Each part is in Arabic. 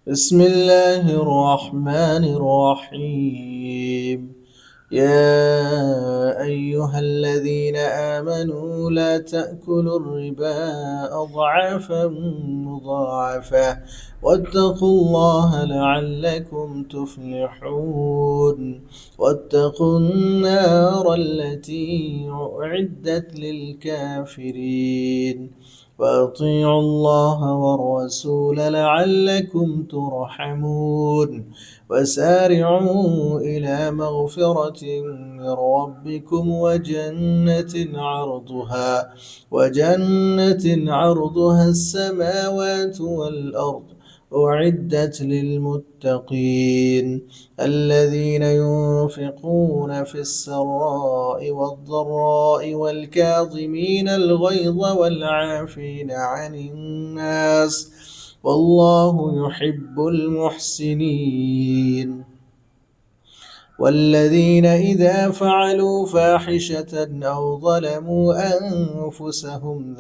بسم الله الرحمن الرحيم. يا أيها الذين آمنوا لا تأكلوا الربا أضعافا مضاعفة واتقوا الله لعلكم تفلحون. واتقوا النار التي أعدت للكافرين وأطيعوا الله والرسول لعلكم ترحمون. وسارعوا إلى مغفرة من ربكم وجنة عرضها السماوات والأرض أعدت للمتقين الذين ينفقون في السراء والضراء والكاظمين الغيظ والعافين عن الناس والله يحب المحسنين. والذين إذا فعلوا فاحشة أو ظلموا أنفسهم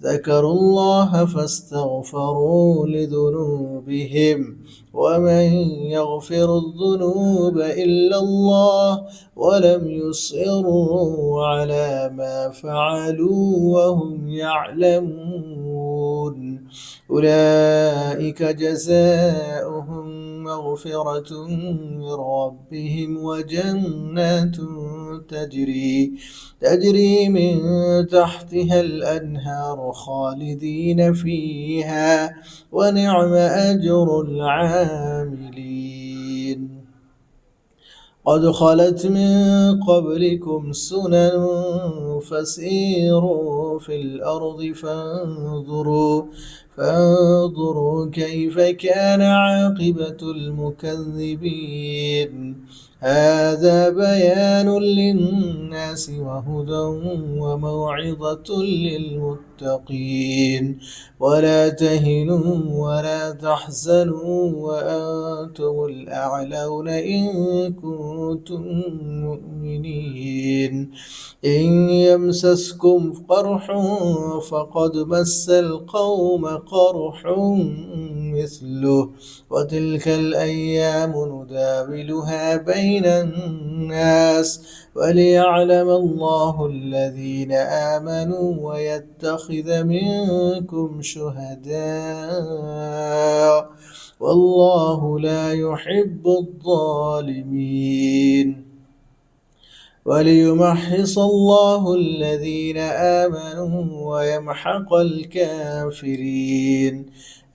ذكروا الله فاستغفروا لذنوبهم ومن يغفر الذنوب إلا الله ولم يصروا على ما فعلوا وهم يعلمون أولئك جزاؤهم مغفرة من ربهم وجنات تجري من تحتها الأنهار خالدين فيها ونعم أجر العاملين. قد خلت من قبلكم سنن فسيروا في الأرض فانظروا كيف كان عاقبة المكذبين. هذا بيان للناس وهدى وموعظة للمتقين. ولا تهنوا ولا تحزنوا وأنتم الأعلون إن كنتم مؤمنين. إن يمسسكم قرح فقد مس القوم قرح مثله وتلك الأيام نداولها بين الناس وليعلم الله الذين آمنوا ويتخذ منكم شهداء والله لا يحب الظالمين. وليمحص الله الذين آمنوا ويمحق الكافرين.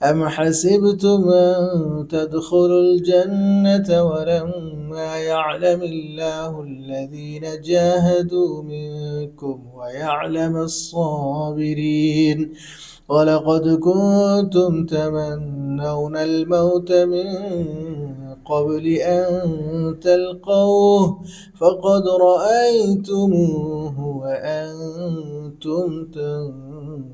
أم حسبتم أن تدخلوا الجنة ولما يعلم الله الذين جاهدوا منكم ويعلم الصابرين. ولقد كنتم تمنون الموت من قبل أن تلقوه فقد رأيتموه وأنتم تنظرون.